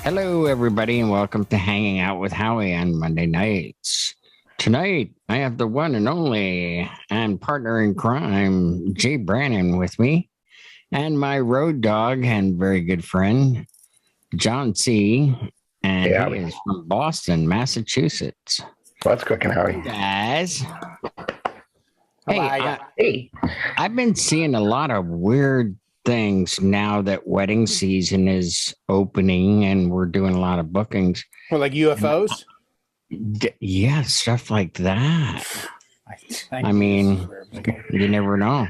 Hello, everybody, and welcome to Hanging Out with Howie on Monday nights. Tonight, I have the one and only and partner in crime, Jay Brannan, with me, and my road dog and very good friend, John C. And Yeah, he is from Boston, Massachusetts. what's cooking, Howie? Hey, guys. Hey, Hey, I've been seeing a lot of weird things now that wedding season is opening and we're doing a lot of bookings. Or like UFOs? Yeah, stuff like that. I mean, you never know.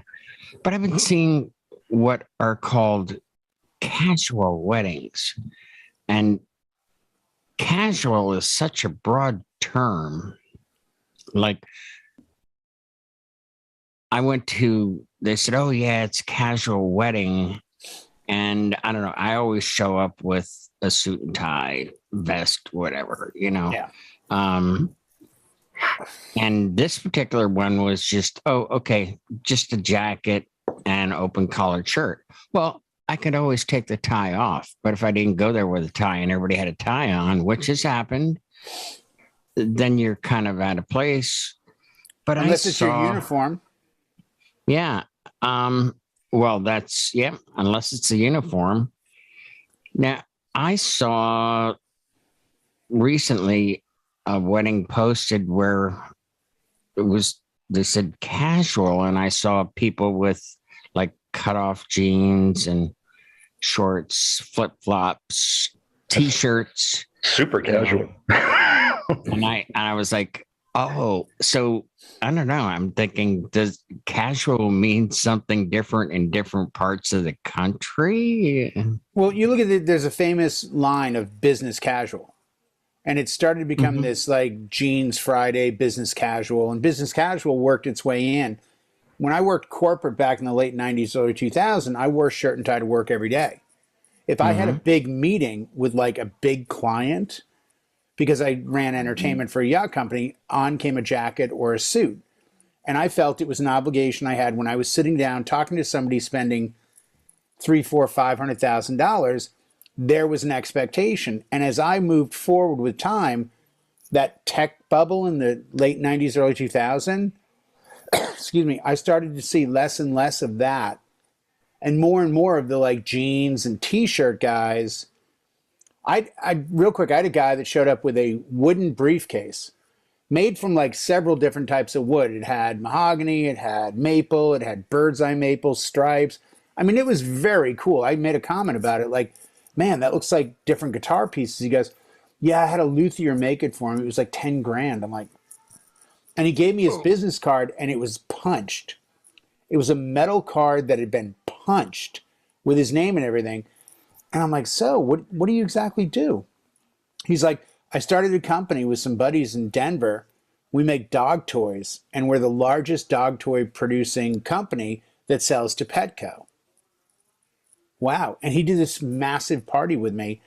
But I've been seeing what are called casual weddings. And casual is such a broad term. Like, they said, oh, yeah, it's casual wedding. And I don't know, I always show up with a suit and tie, vest, whatever, Yeah. And this particular one was just, oh, okay, just a jacket and open collared shirt. Well, I could always take the tie off, but if I didn't go there with a tie and everybody had a tie on, which has happened, then you're kind of out of place. But unless it's your uniform. Yeah. Well, unless it's a uniform. Now, I saw recently a wedding posted where they said casual, and I saw people with like cutoff jeans and shorts, flip flops, t-shirts, super casual. And I was like, oh, so I don't know. I'm thinking, does casual mean something different in different parts of the country? Well, you look at it, there's a famous line of business casual. And it started to become this like jeans Friday, business casual. And business casual worked its way in. When I worked corporate back in the late 90s, early 2000, I wore shirt and tie to work every day. If I had a big meeting with like a big client, because I ran entertainment for a yacht company, on came a jacket or a suit. And I felt it was an obligation I had when I was sitting down talking to somebody spending $300,000, $400,000, $500,000. There was an expectation. And as I moved forward with time, that tech bubble in the late 90s, early 2000, excuse me, I started to see less and less of that and more of the like jeans and t-shirt guys. Real quick, I had a guy that showed up with a wooden briefcase made from like several different types of wood. It had mahogany, it had maple, it had bird's eye maple, stripes. I mean, it was very cool. I made a comment about it like, man, that looks like different guitar pieces. He goes, yeah, I had a luthier make it for him. It was like 10 grand. I'm like, and he gave me his business card and it was punched. It was a metal card that had been punched with his name and everything. And I'm like, so what do you exactly do? He's like, I started a company with some buddies in Denver. We make dog toys, and we're the largest dog toy producing company that sells to Petco. Wow. And he did this massive party with me.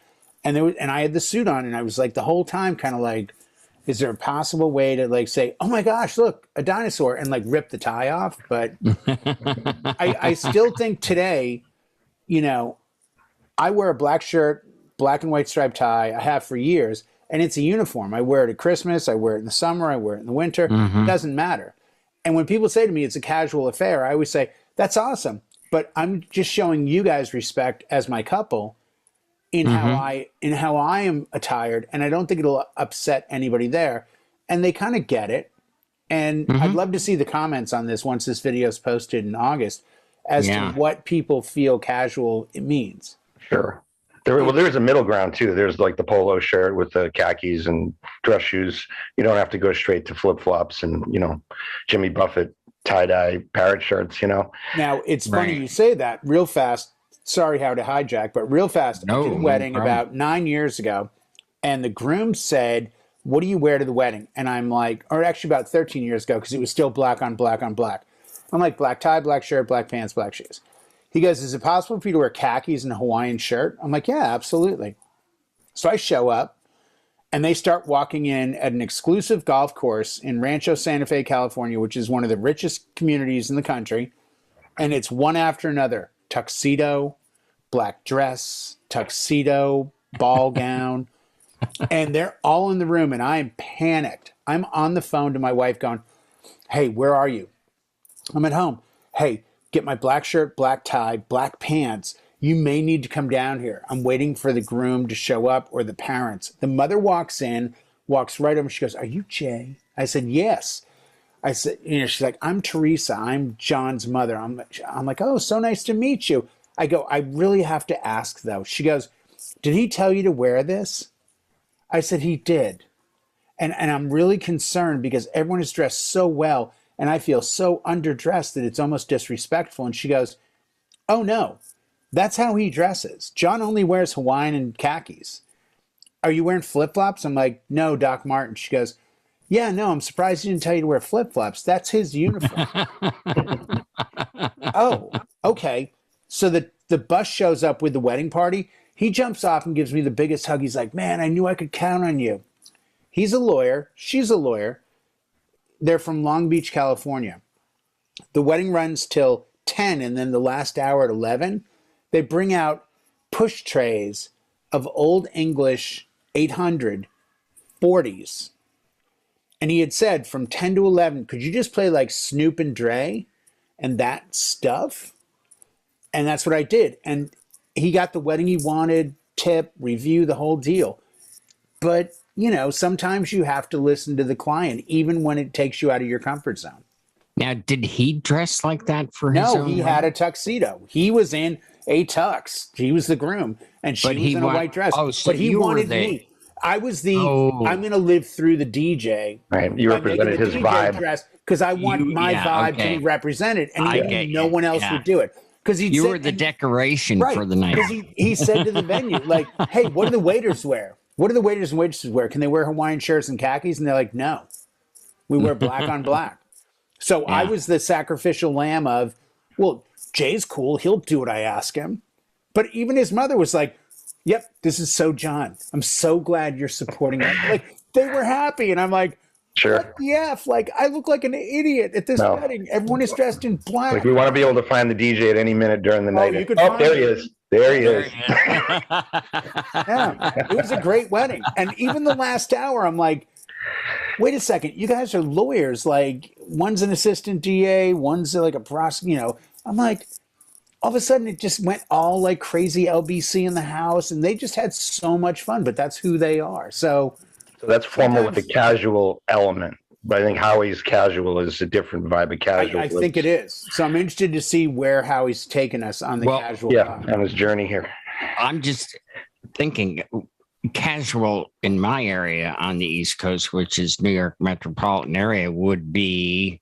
And I had the suit on, and I was like the whole time kind of like, is there a possible way to like say, oh my gosh, look, a dinosaur, and like rip the tie off? But I still think today, I wear a black shirt, black and white striped tie. I have for years, and it's a uniform. I wear it at Christmas. I wear it in the summer. I wear it in the winter. It doesn't matter. And when people say to me it's a casual affair, I always say, that's awesome. But I'm just showing you guys respect as my couple in how I am attired, and I don't think it'll upset anybody there. And they kind of get it. And I'd love to see the comments on this once this video is posted in August as to what people feel casual it means. Sure. There's a middle ground too. There's like the polo shirt with the khakis and dress shoes. You don't have to go straight to flip flops and Jimmy Buffett tie dye parrot shirts. Now it's funny you say that. Real fast. Sorry how to hijack, but real fast. I did a wedding about 9 years ago, and the groom said, "What do you wear to the wedding?" And I'm like, or actually about 13 years ago, because it was still black on black on black. I'm like, black tie, black shirt, black pants, black shoes. He goes, is it possible for you to wear khakis and a Hawaiian shirt? I'm like, yeah, absolutely. So I show up, and they start walking in at an exclusive golf course in Rancho Santa Fe, California, which is one of the richest communities in the country. And it's one after another: tuxedo, black dress, tuxedo, ball gown, and they're all in the room, and I'm panicked. I'm on the phone to my wife going, hey, where are you? I'm at home. Hey, get my black shirt, black tie, black pants. You may need to come down here. I'm waiting for the groom to show up or the parents. The mother walks in, walks right over. She goes, are you Jay? I said, yes. I said, she's like, I'm Teresa. I'm John's mother. I'm like, oh, so nice to meet you. I go, I really have to ask though. She goes, did he tell you to wear this? I said, he did. And I'm really concerned because everyone is dressed so well and I feel so underdressed that it's almost disrespectful. And she goes, oh no, that's how he dresses. John only wears Hawaiian and khakis. Are you wearing flip-flops? I'm like, no, Doc Martin. She goes, yeah, no, I'm surprised he didn't tell you to wear flip-flops. That's his uniform. Oh, okay. So the bus shows up with the wedding party. He jumps off and gives me the biggest hug. He's like, man, I knew I could count on you. He's a lawyer. She's a lawyer. They're from Long Beach, California. The wedding runs till 10, and then the last hour at 11, they bring out push trays of Old English 800 40s. And he had said from 10 to 11, could you just play like Snoop and Dre and that stuff? And that's what I did. And he got the wedding he wanted, tip, review, the whole deal. But, sometimes you have to listen to the client, even when it takes you out of your comfort zone. Now, did he dress like that for his own? No, he had a tuxedo. He was in a tux. He was the groom, and she was in a white dress. Oh, so but he wanted me. I was I'm going to live through the DJ. Right, you represented his vibe. Because I want my vibe to be represented, and no one else would do it. Because you were the decoration for the night. Because he said to the venue, like, hey, what do the waiters wear? What do the waiters and waitresses wear? Can they wear Hawaiian shirts and khakis? And they're like, no, we wear black on black. So I was the sacrificial lamb of, well, Jay's cool. He'll do what I ask him. But even his mother was like, yep, this is so John. I'm so glad you're supporting it. Like, they were happy. And I'm like, sure. What the F? Like, I look like an idiot at this wedding. Everyone is dressed in black. Like, we want to be able to find the DJ at any minute during the night. There he is. There he is. Yeah, it was a great wedding. And even the last hour, I'm like, wait a second. You guys are lawyers. Like, one's an assistant DA, one's like a prosecutor. I'm like, all of a sudden, it just went all like crazy LBC in the house. And they just had so much fun. But that's who they are. So that's formal with the casual element. But I think Howie's casual is a different vibe of casual. I think it is. So I'm interested to see where Howie's taken us on the casual. Yeah, on his journey here. I'm just thinking casual in my area on the East Coast, which is New York metropolitan area, would be,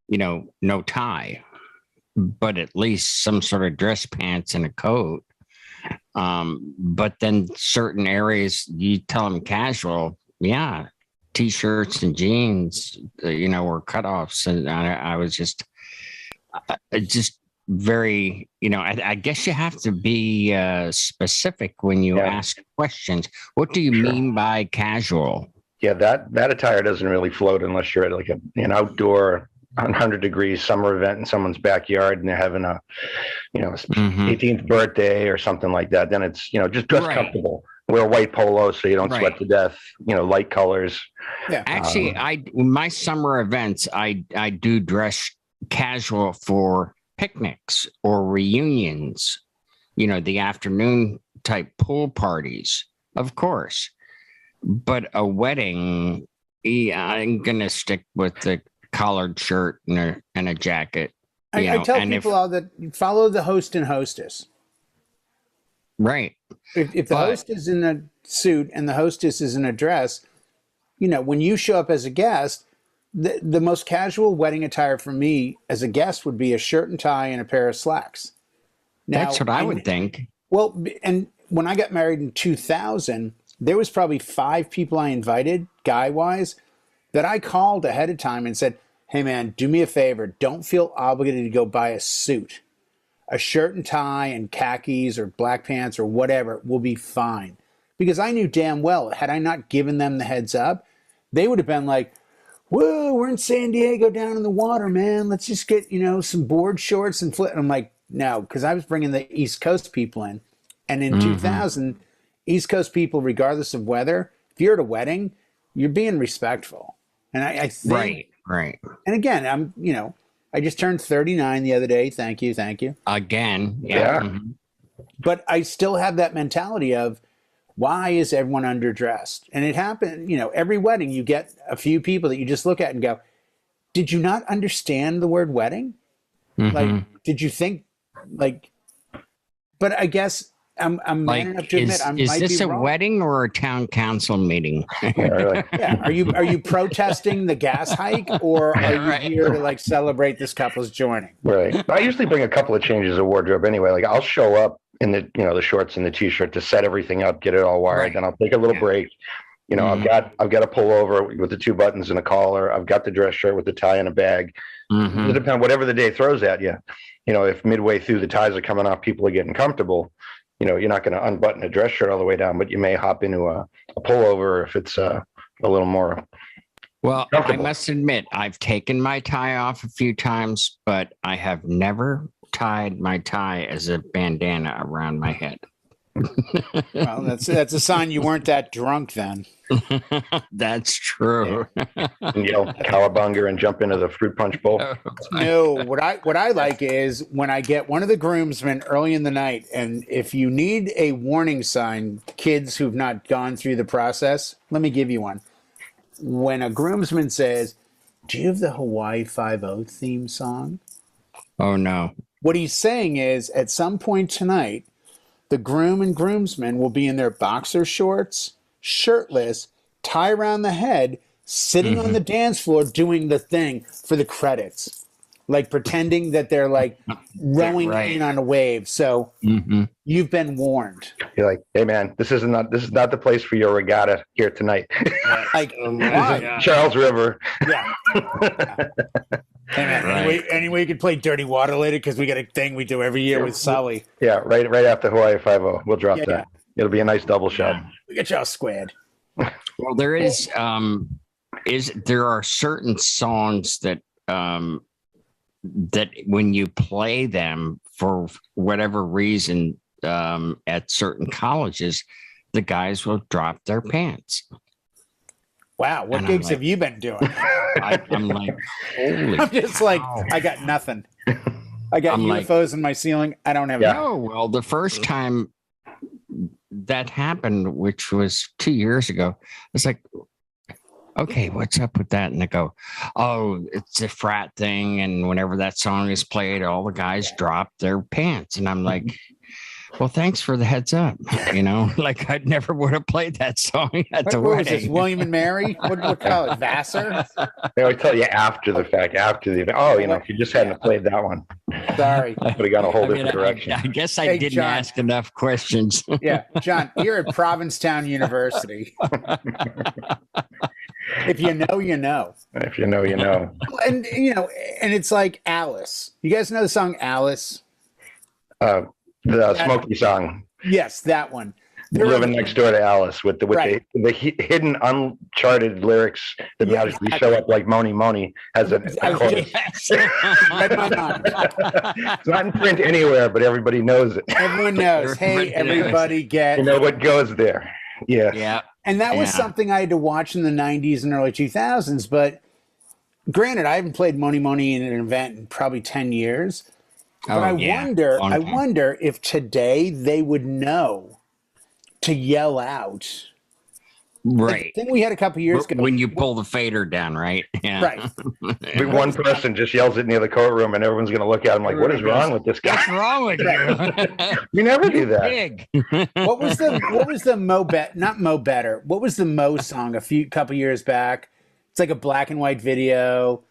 no tie, but at least some sort of dress pants and a coat. But then certain areas, you tell them casual, T-shirts and jeans, were cutoffs, and I was just very, I guess you have to be specific when you ask questions. What do you mean by casual? Yeah, that attire doesn't really float unless you're at like an outdoor 100 degrees summer event in someone's backyard and they're having a 18th birthday or something like that. Then it's just dress comfortable. Wear a white polo so you don't sweat to death. Light colors. Yeah. Actually, my summer events, I do dress casual for picnics or reunions. The afternoon type pool parties, of course. But a wedding, I'm gonna stick with the collared shirt and a jacket. I tell people all that follow the host and hostess. Right. If the host is in a suit and the hostess is in a dress, when you show up as a guest, the most casual wedding attire for me as a guest would be a shirt and tie and a pair of slacks. Now, that's what I would think. Well, and when I got married in 2000, there was probably 5 people I invited, guy-wise, that I called ahead of time and said, hey, man, do me a favor. Don't feel obligated to go buy a suit. A shirt and tie and khakis or black pants or whatever will be fine. Because I knew damn well, had I not given them the heads up, they would have been like, whoa, we're in San Diego down in the water, man. Let's just get, some board shorts and flip. And I'm like, no, because I was bringing the East Coast people in. And in 2000, East Coast people, regardless of weather, if you're at a wedding, you're being respectful. And I think, right. And again, I just turned 39 the other day. Thank you. Again, Yeah. Mhm. But I still have that mentality of, why is everyone underdressed? And it happened, every wedding you get a few people that you just look at and go, did you not understand the word wedding? Mhm. Like, did you think, like, but I guess I'm Like, man enough to admit I is might this be a wrong. wedding or a town council meeting? Yeah, really. Yeah. Are you protesting the gas hike, or are you Right. here to like celebrate this couple's joining? Right. I usually bring a couple of changes of wardrobe anyway. Like I'll show up in the shorts and the t-shirt to set everything up, get it all wired. Right. Then I'll take a little Yeah. break. Mhm. I've got a pullover with the 2 buttons and a collar. I've got the dress shirt with the tie and a bag. Mhm. It depends whatever the day throws at you. If midway through the ties are coming off, people are getting comfortable. You're not going to unbutton a dress shirt all the way down, but you may hop into a pullover if it's a little more. Well, I Comfortable. must admit, I've taken my tie off a few times, but I have never tied my tie as a bandana around my head. Well, that's a sign you weren't that drunk then. That's true. And cowabunga and jump into the fruit punch bowl. No, what I like is when I get one of the groomsmen early in the night, and if you need a warning sign, kids who've not gone through the process, let me give you one. When a groomsman says, "Do you have the Hawaii 5-0 theme song?" Oh no. What he's saying is, at some point tonight, the groom and groomsmen will be in their boxer shorts, shirtless, tie around the head, sitting on the dance floor doing the thing for the credits, like pretending that they're like rowing Right. in on a wave. So Mhm. you've been warned. You're like, hey man, this is not the place for your regatta here tonight. Like, Yeah. Charles River. yeah. Hey man, Right. anyway, you could play Dirty Water later because we got a thing we do every year with Sully. Yeah, right after Hawaii 5-0. We'll drop Yeah, that. It'll be a nice double shot. We get y'all squared. Well, there are certain songs that that when you play them for whatever reason at certain colleges, the guys will drop their pants. Wow, what And I'm gigs like- have you been doing? I'm like, holy I'm just like, cow. I got nothing. I got I'm like- UFOs in my ceiling. I don't have. Yeah. No, well, the first time that happened, which was 2 years ago, it's like, okay, what's up with that? And they go, oh, it's a frat thing. And whenever that song is played, all the guys drop their pants. And I'm like, well, thanks for the heads up. Like I never would have played that song at the What was this? wedding. William and Mary? What call it? Vassar? They always tell you after the fact, after the event. Oh, if you just hadn't played that one, Sorry. would have gone a whole I mean, different direction. I guess I Hey, didn't John. ask enough questions. Yeah, John, you're at Provincetown University. If you know, you know. If you know, you know. And and it's like Alice. You guys know the song Alice? The Smokey song, Yes, that one. living next door to Alice with Right. the hidden uncharted lyrics that Yeah, magically exactly. show up like Moni Moni has a I was chorus. just- read my mind. It's not in print anywhere, but everybody knows it. Everyone knows. Hey, everybody get. You know what goes there. Yeah. Yeah. And that was Yeah. something I had to watch in the 90s and early 2000s. But granted, I haven't played Money Money in an event in probably 10 years. But I Long time. wonder if today they would know to yell out. Right. The thing we had a couple years ago. When you pull the fader down, right? Yeah. Right. Maybe one person just yells it near the courtroom and everyone's going to look at him like, what is wrong with this guy? What's wrong with you? You never do that. Pig. What was the not Mo Better? What was the Mo song couple years back? It's like a black and white video.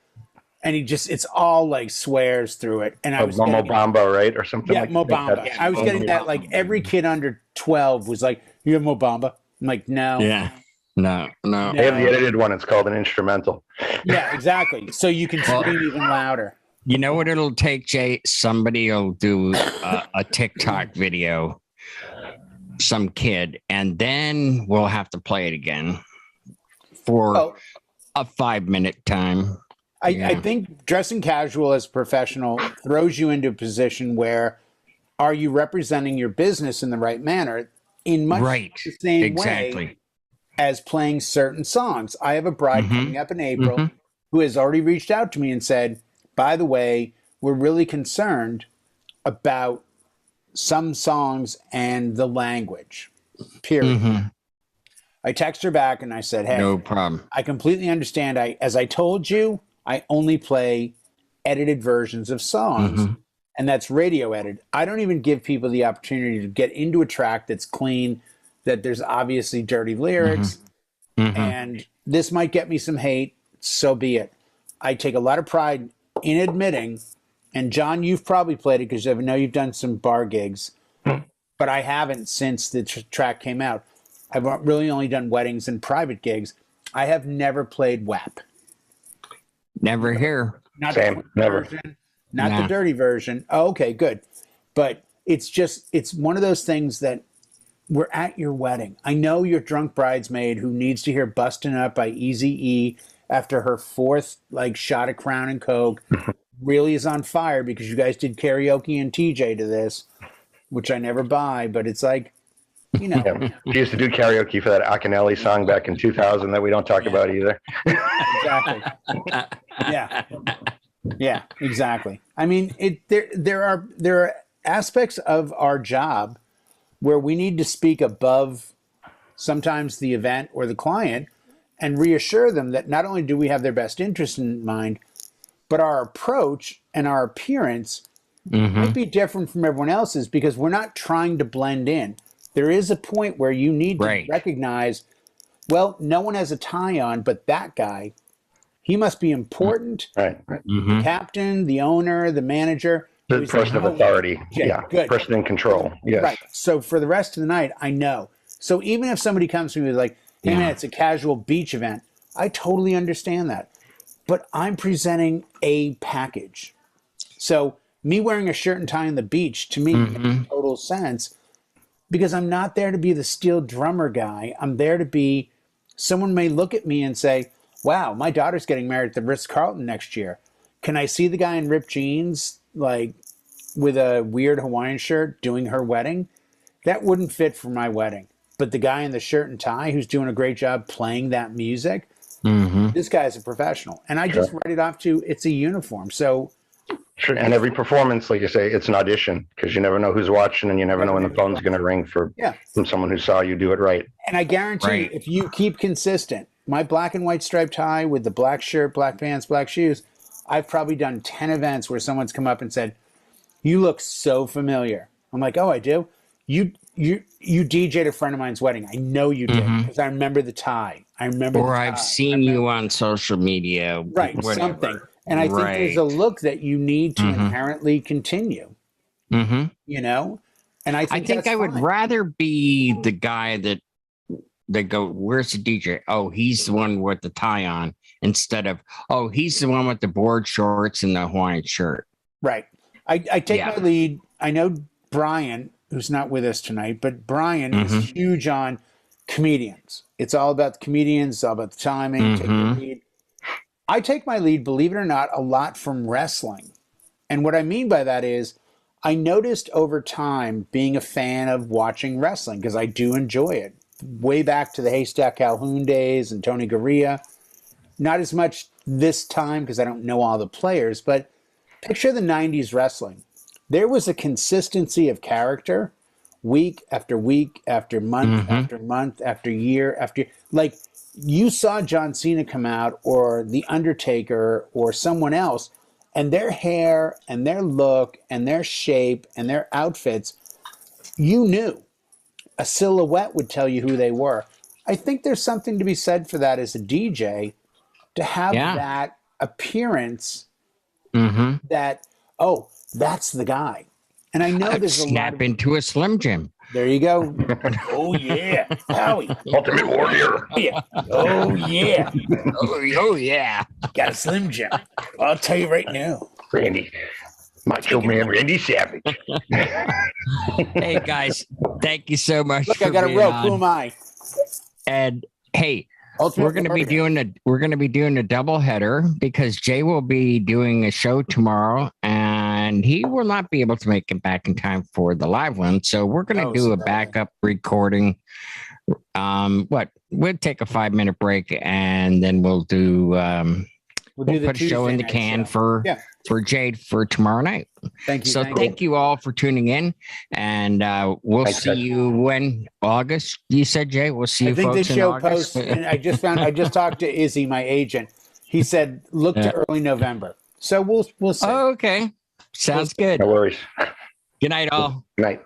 And it's all like swears through it. And I was Momo getting, Bamba, right? Or something yeah, like Mo that. Bamba. I was getting that like every kid under 12 was like, you have Mo Bamba? I'm like, no. Yeah. No. They have the edited one. It's called an instrumental. Yeah, exactly. So you can scream even louder. You know what it'll take, Jay? Somebody will do a TikTok video, some kid, and then we'll have to play it again for Oh. a 5-minute time. I think dressing casual as a professional throws you into a position where, are you representing your business in the right manner? in much Right. the same Exactly. way as playing certain songs. I have a bride Mhm. coming up in April Mhm. who has already reached out to me and said, by the way, we're really concerned about some songs and the language, period. Mhm. I text her back and I said, hey, No problem. I completely understand. As I told you, I only play edited versions of songs, Mhm. and that's radio edited. I don't even give people the opportunity to get into a track that's clean, that there's obviously dirty lyrics, Mhm. and this might get me some hate. So be it. I take a lot of pride in admitting, and John, you've probably played it because I know you've done some bar gigs, but I haven't since the track came out. I've really only done weddings and private gigs. I have never played WAP. Never here. Not the Same. clean Never. version, not the Nah. dirty version. Oh, okay, good. But it's one of those things that we're at your wedding. I know your drunk bridesmaid who needs to hear "Bustin' Up" by Eazy-E after her fourth shot of Crown and Coke really is on fire because you guys did karaoke and TJ to this, which I never buy. But it's like, Yeah. She used to do karaoke for that Akinelli song back in 2000 that we don't talk about either. exactly. Yeah, exactly. I mean, there are aspects of our job where we need to speak above sometimes the event or the client and reassure them that not only do we have their best interest in mind, but our approach and our appearance might be different from everyone else's because we're not trying to blend in. There is a point where you need to Right. recognize, well, no one has a tie on, but that guy, he must be important. Right. The captain, the owner, the manager. The He's person like, of authority. yeah, good. Person in control. Yes. Right. So for the rest of the night, I know. So even if somebody comes to me with like, hey man, it's a casual beach event, I totally understand that. But I'm presenting a package. So me wearing a shirt and tie on the beach to me makes total sense because I'm not there to be the steel drummer guy. I'm there to be someone may look at me and say, wow, my daughter's getting married at the Ritz-Carlton next year. Can I see the guy in ripped jeans, with a weird Hawaiian shirt doing her wedding? That wouldn't fit for my wedding. But the guy in the shirt and tie who's doing a great job playing that music, this guy's a professional. And I just write it off to it's a uniform. So Sure. And every performance, like you say, it's an audition because you never know who's watching and you never know when the phone's going to ring from someone who saw you do it right. And I guarantee you, if you keep consistent, my black and white striped tie with the black shirt, black pants, black shoes, I've probably done 10 events where someone's come up and said, you look so familiar. I'm like, oh, I do? You DJ'd a friend of mine's wedding. I know you did because I remember the tie. I remember Or the tie. I've seen you on social media. Right, whatever. something. And I think there's a look that you need to inherently continue. And I think I would rather be the guy that they go, where's the DJ? Oh, he's the one with the tie on, instead of, oh, he's the one with the board shorts and the Hawaiian shirt. Right. I take my lead. I know Brian, who's not with us tonight, but Brian is huge on comedians. It's all about the comedians. It's all about the timing. Take your lead. I take my lead, believe it or not, a lot from wrestling. And what I mean by that is I noticed over time being a fan of watching wrestling because I do enjoy it. Way back to the Haystack Calhoun days and Tony Gurria. Not as much this time because I don't know all the players, but picture the 90s wrestling. There was a consistency of character week after week after month after month after year after year. Like you saw John Cena come out or The Undertaker or someone else, and their hair and their look and their shape and their outfits, you knew. A silhouette would tell you who they were. I think there's something to be said for that as a DJ, to have that appearance that, oh, that's the guy. And I know there's a lot of... into a Slim Jim. There you go. Oh, yeah. Howie. Ultimate Warrior. Yeah. Oh, yeah. Oh, yeah. Got a Slim Jim. I'll tell you right now. Randy. Macho Man Randy Savage. Hey, guys. Thank you so much. Look, I got a rope. Who am I? And hey, Ultimate we're going to be doing a double header because Jay will be doing a show tomorrow, and and he will not be able to make it back in time for the live one. So we're going to do a backup recording. We'll take a 5-minute break, and then we'll do we'll put a show in the can for Jade for tomorrow night. Thank you. So thank you all for tuning in, and we'll see you when August. You said, Jay, we'll see you. I think folks the show in August. posts, and I just talked to Izzy, my agent. He said look to early November. So we'll see. Okay, sounds good. No worries. Good night, all. Good night.